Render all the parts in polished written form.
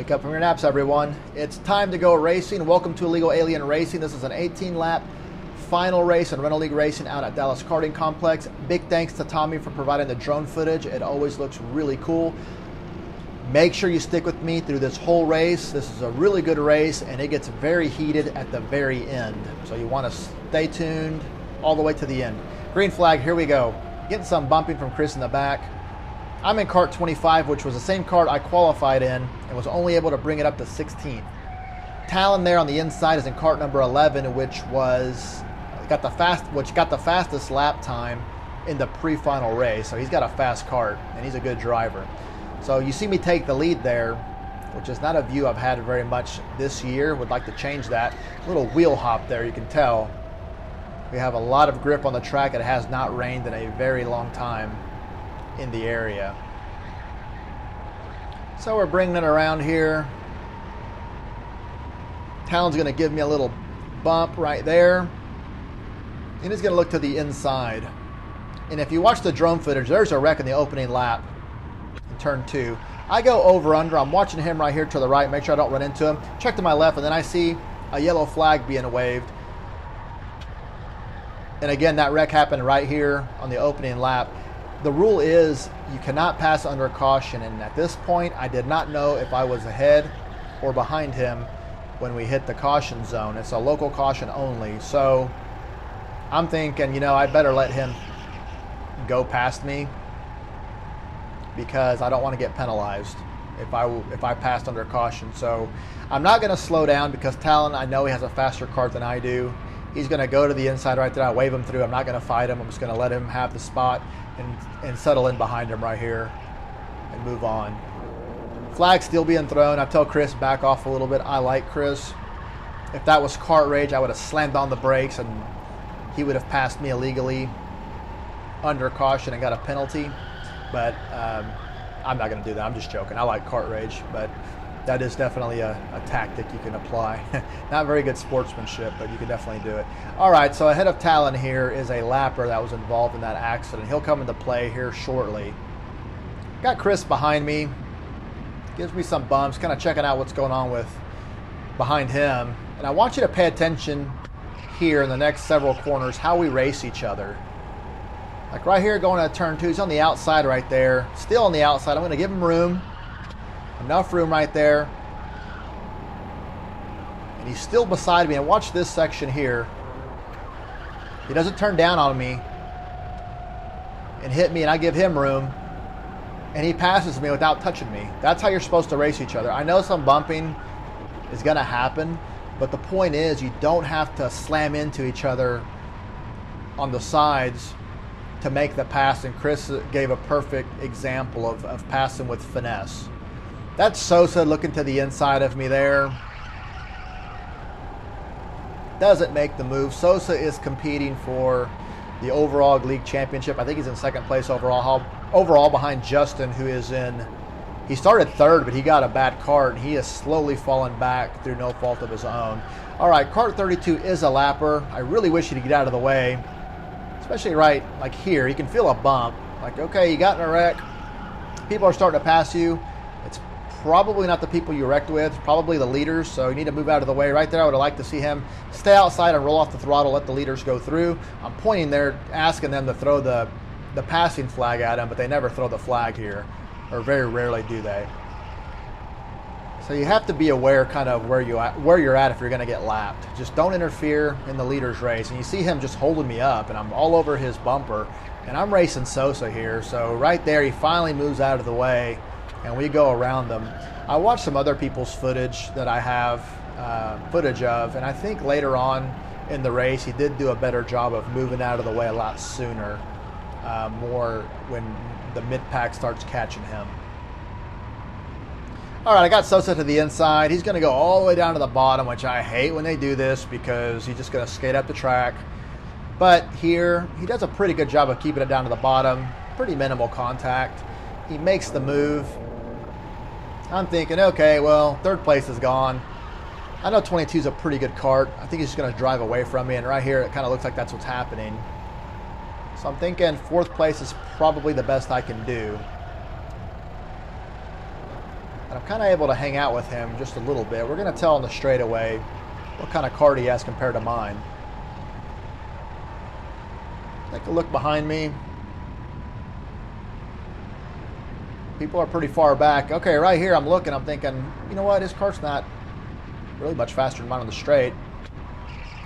Wake up from your naps, everyone. It's time to go racing. Welcome to Illegal Alien Racing. This is an 18-lap final race in Rental League Racing out at Dallas Karting Complex. Big thanks to Tommy for providing the drone footage. It always looks really cool. Make sure you stick with me through this whole race. This is a really good race, and it gets very heated at the very end. So you want to stay tuned all the way to the end. Green flag, here we go. Getting some bumping from Chris in the back. I'm in cart 25, which was the same cart I qualified in and was only able to bring it up to 16th. Talon there on the inside is in cart number 11, which got the fastest lap time in the pre-final race. So he's got a fast cart and he's a good driver. So you see me take the lead there, which is not a view I've had very much this year. Would like to change that. Little wheel hop there, you can tell. We have a lot of grip on the track. It has not rained in a very long time in the area. So we're bringing it around here. Talon's going to give me a little bump right there. And he's going to look to the inside. And if you watch the drone footage, there's a wreck in the opening lap in turn 2. I go over under. I'm watching him right here to the right, make sure I don't run into him. Check to my left, and then I see a yellow flag being waved. And again, that wreck happened right here on the opening lap. The rule is you cannot pass under caution, and at this point I did not know if I was ahead or behind him when we hit the caution zone. It's a local caution only, so I'm thinking, I better let him go past me because I don't want to get penalized if I passed under caution. So I'm not going to slow down because Talon, I know he has a faster cart than I do. He's going to go to the inside right there. I wave him through. I'm not going to fight him. I'm just going to let him have the spot and settle in behind him right here and move on. Flag still being thrown. I tell Chris back off a little bit. I like Chris. If that was kart rage, I would have slammed on the brakes and he would have passed me illegally under caution and got a penalty. But I'm not going to do that. I'm just joking. I like kart rage, but that is definitely a tactic you can apply. Not very good sportsmanship, but you can definitely do it. All right, so ahead of Talon here is a lapper that was involved in that accident. He'll come into play here shortly. Got Chris behind me. Gives me some bumps, kind of checking out what's going on with behind him. And I want you to pay attention here in the next several corners how we race each other. Like right here going to turn 2, he's on the outside right there. Still on the outside. I'm going to give him room. Enough room right there. And he's still beside me. And watch this section here. He doesn't turn down on me and hit me, and I give him room. And he passes me without touching me. That's how you're supposed to race each other. I know some bumping is going to happen, but the point is you don't have to slam into each other on the sides to make the pass. And Chris gave a perfect example of passing with finesse. That's Sosa looking to the inside of me there. Doesn't make the move. Sosa is competing for the overall league championship. I think he's in second place overall behind Justin, who is he started third, but he got a bad cart, and he has slowly fallen back through no fault of his own. All right, cart 32 is a lapper. I really wish he'd get out of the way, especially right like here. You can feel a bump. Like, okay, you got in a wreck. People are starting to pass you. It's probably not the people you wrecked with, probably the leaders, so you need to move out of the way. Right there, I would have liked to see him stay outside and roll off the throttle, let the leaders go through. I'm pointing there, asking them to throw the passing flag at him, but they never throw the flag here, or very rarely do they. So you have to be aware kind of where you're at if you're going to get lapped. Just don't interfere in the leader's race. And you see him just holding me up, and I'm all over his bumper, and I'm racing Sosa here. So right there, he finally moves out of the way, and we go around them. I watched some other people's footage that I have footage of, and I think later on in the race he did do a better job of moving out of the way a lot sooner, more when the mid-pack starts catching him. All right, I got Sosa to the inside. He's going to go all the way down to the bottom, which I hate when they do this because he's just going to skate up the track. But here, he does a pretty good job of keeping it down to the bottom. Pretty minimal contact. He makes the move. I'm thinking, okay, well, third place is gone. I know 22 is a pretty good kart. I think he's just going to drive away from me, and right here it kind of looks like that's what's happening. So I'm thinking fourth place is probably the best I can do. And I'm kind of able to hang out with him just a little bit. We're going to tell on the straightaway what kind of cart he has compared to mine. Take a look behind me. People are pretty far back. Okay, right here I'm looking, I'm thinking, you know what, his cart's not really much faster than mine on the straight.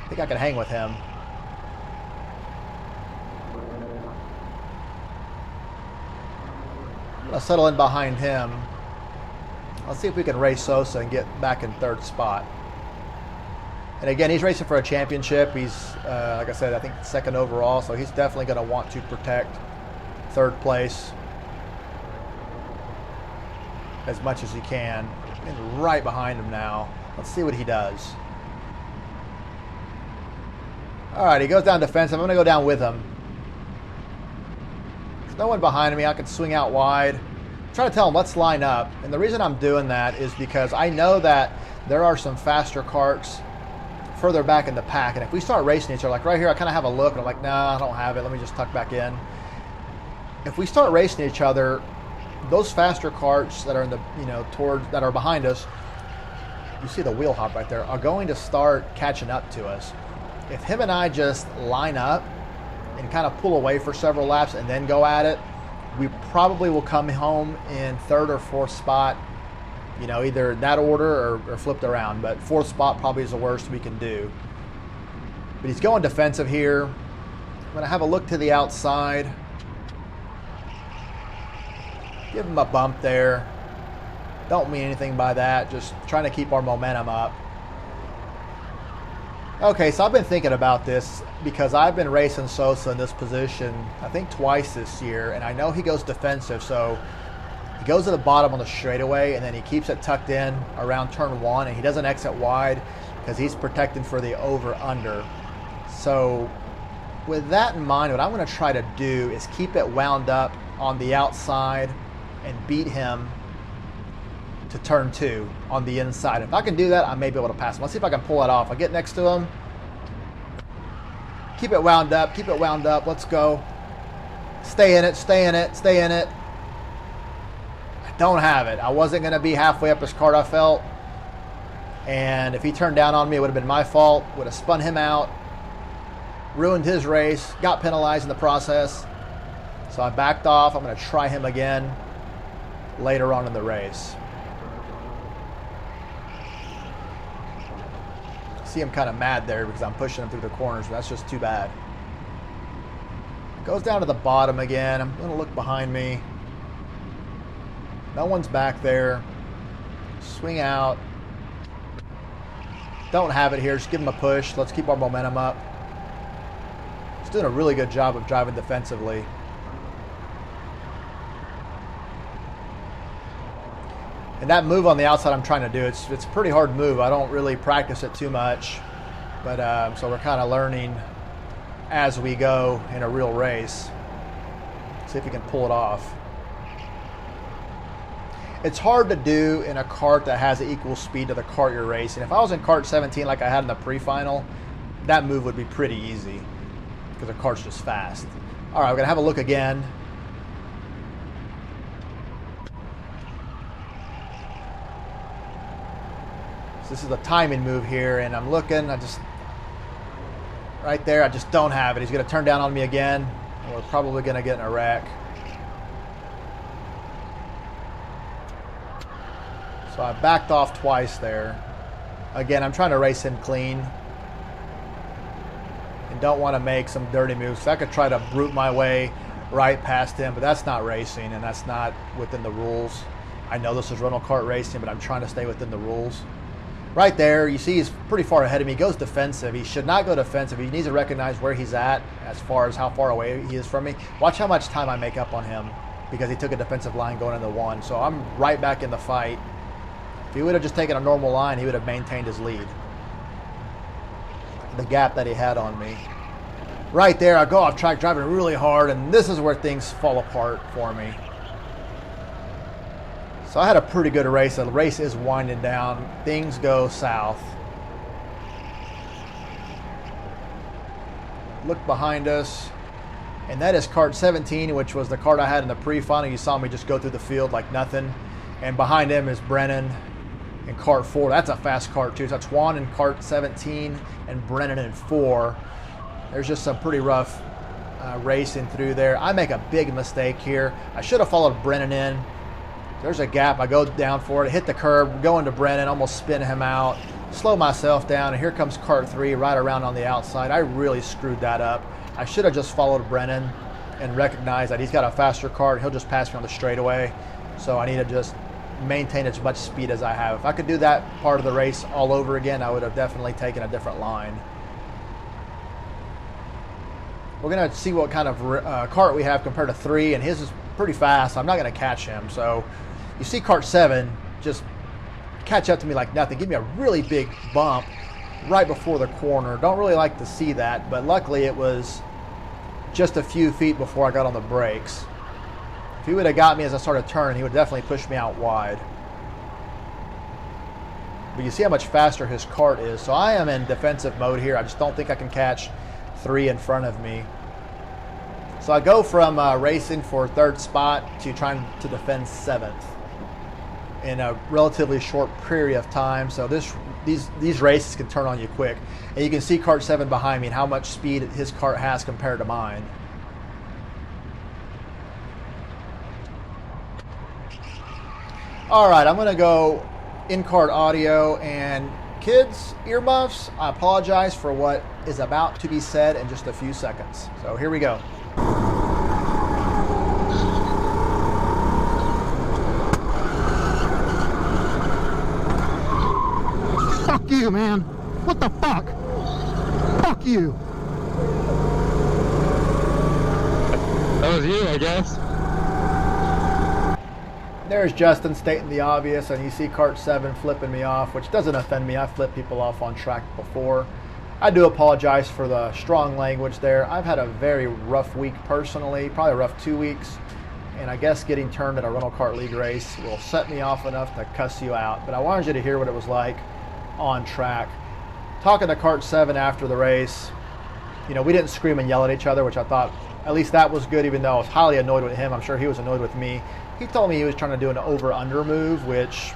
I think I can hang with him. I'm going to settle in behind him. Let's see if we can race Sosa and get back in third spot. And again, he's racing for a championship. He's, like I said, I think second overall, so he's definitely going to want to protect third place as much as he can. And right behind him now. Let's see what he does. All right, he goes down defensive. I'm going to go down with him. There's no one behind me. I can swing out wide. I'm trying to tell him, let's line up. And the reason I'm doing that is because I know that there are some faster carts further back in the pack. And if we start racing each other, like right here, I kind of have a look, and I'm like, nah, I don't have it. Let me just tuck back in. If we start racing each other, those faster carts that are in the, that are behind us, you see the wheel hop right there, are going to start catching up to us. If him and I just line up and kind of pull away for several laps and then go at it, we probably will come home in third or fourth spot, either in that order or flipped around. But fourth spot probably is the worst we can do. But he's going defensive here. I'm going to have a look to the outside. Give him a bump there. Don't mean anything by that. Just trying to keep our momentum up. Okay, so I've been thinking about this because I've been racing Sosa in this position, I think twice this year, and I know he goes defensive, so he goes to the bottom on the straightaway, and then he keeps it tucked in around turn one, and he doesn't exit wide because he's protecting for the over-under. So with that in mind, what I'm going to try to do is keep it wound up on the outside and beat him to turn two on the inside. If I can do that, I may be able to pass him. Let's see if I can pull it off. I get next to him. Keep it wound up. Keep it wound up. Let's go. Stay in it. Stay in it. Stay in it. I don't have it. I wasn't going to be halfway up his cart, I felt. And if he turned down on me, it would have been my fault. Would have spun him out. Ruined his race. Got penalized in the process. So I backed off. I'm going to try him again later on in the race. See him kind of mad there because I'm pushing him through the corners, but that's just too bad. Goes down to the bottom again. I'm going to look behind me. No one's back there. Swing out. Don't have it here. Just give him a push. Let's keep our momentum up. He's doing a really good job of driving defensively. And that move on the outside I'm trying to do, it's a pretty hard move. I don't really practice it too much. But so we're kind of learning as we go in a real race. See if we can pull it off. It's hard to do in a kart that has equal speed to the kart you're racing. If I was in kart 17 like I had in the pre-final, that move would be pretty easy because the kart's just fast. All right, we're going to have a look again. So this is the timing move here, and I'm looking, right there, I just don't have it. He's going to turn down on me again, and we're probably going to get in a wreck. So I backed off twice there. Again, I'm trying to race him clean and don't want to make some dirty moves. So I could try to brute my way right past him, but that's not racing, and that's not within the rules. I know this is rental kart racing, but I'm trying to stay within the rules. Right there, you see he's pretty far ahead of me. He goes defensive. He should not go defensive. He needs to recognize where he's at as far as how far away he is from me. Watch how much time I make up on him because he took a defensive line going into one. So I'm right back in the fight. If he would have just taken a normal line, he would have maintained his lead. The gap that he had on me. Right there, I go off track driving really hard, and this is where things fall apart for me. So I had a pretty good race. The race is winding down. Things go south. Look behind us. And that is kart 17, which was the kart I had in the pre-final. You saw me just go through the field like nothing. And behind him is Brennan in cart 4. That's a fast cart too. So that's Juan in cart 17 and Brennan in 4. There's just some pretty rough racing through there. I make a big mistake here. I should have followed Brennan in. There's a gap. I go down for it, hit the curb, go into Brennan, almost spin him out, slow myself down, and here comes cart 3 right around on the outside. I really screwed that up. I should have just followed Brennan and recognized that he's got a faster cart. He'll just pass me on the straightaway. So I need to just maintain as much speed as I have. If I could do that part of the race all over again, I would have definitely taken a different line. We're going to see what kind of cart we have compared to 3, and his is pretty fast. I'm not going to catch him. So you see cart 7 just catch up to me like nothing. Give me a really big bump right before the corner. Don't really like to see that, but luckily it was just a few feet before I got on the brakes. If he would have got me as I started turning, he would definitely push me out wide. But you see how much faster his cart is. So I am in defensive mode here. I just don't think I can catch 3 in front of me. So I go from racing for 3rd spot to trying to defend 7th in a relatively short period of time. So these races can turn on you quick. And you can see cart 7 behind me and how much speed his cart has compared to mine. All right, I'm going to go in-cart audio, and kids, earmuffs, I apologize for what is about to be said in just a few seconds. So here we go. Fuck you, man. What the fuck? Fuck you. That was you, I guess. There's Justin stating the obvious, and you see cart 7 flipping me off, which doesn't offend me. I've flipped people off on track before. I do apologize for the strong language there. I've had a very rough week personally, probably a rough 2 weeks, and I guess getting turned at a rental kart league race will set me off enough to cuss you out. But I wanted you to hear what it was like on track. Talking to cart 7 after the race, you know, we didn't scream and yell at each other, which I thought at least that was good, even though I was highly annoyed with him. I'm sure he was annoyed with me. He told me he was trying to do an over-under move, which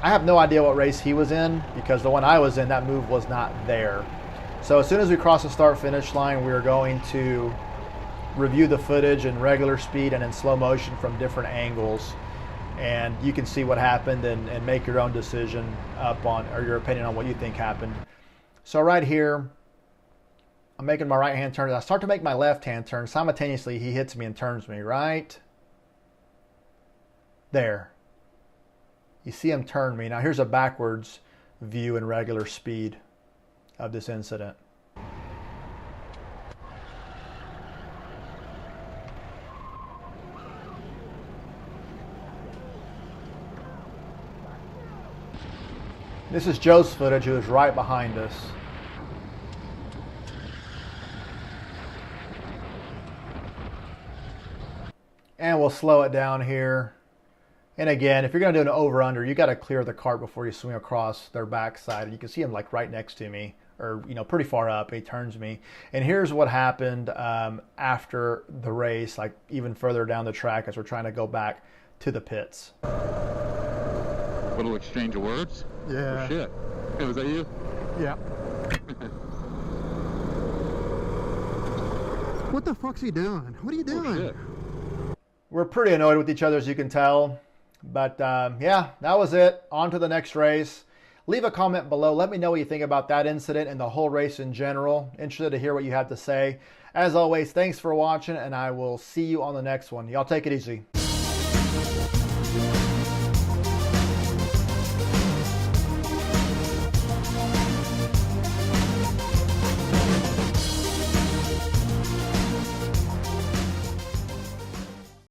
I have no idea what race he was in, because the one I was in, that move was not there. So as soon as we cross the start-finish line, we are going to review the footage in regular speed and in slow motion from different angles. And you can see what happened and make your own decision up on, or your opinion on what you think happened. So right here, I'm making my right-hand turn. I start to make my left-hand turn. Simultaneously, he hits me and turns me right there. You see him turn me. Now here's a backwards view in regular speed of this incident. This is Joe's footage, who is right behind us. And we'll slow it down here. And again, if you're going to do an over-under, you got to clear the cart before you swing across their backside. And you can see him like right next to me, or pretty far up. He turns me. And here's what happened after the race, like even further down the track as we're trying to go back to the pits. Little exchange of words? Yeah. Oh, shit. Hey, was that you? Yeah. What the fuck's he doing? What are you doing? Oh, shit. We're pretty annoyed with each other, as you can tell. But yeah, that was it. On to the next race. Leave a comment below. Let me know what you think about that incident and the whole race in general. Interested to hear what you have to say. As always, thanks for watching, and I will see you on the next one. Y'all take it easy.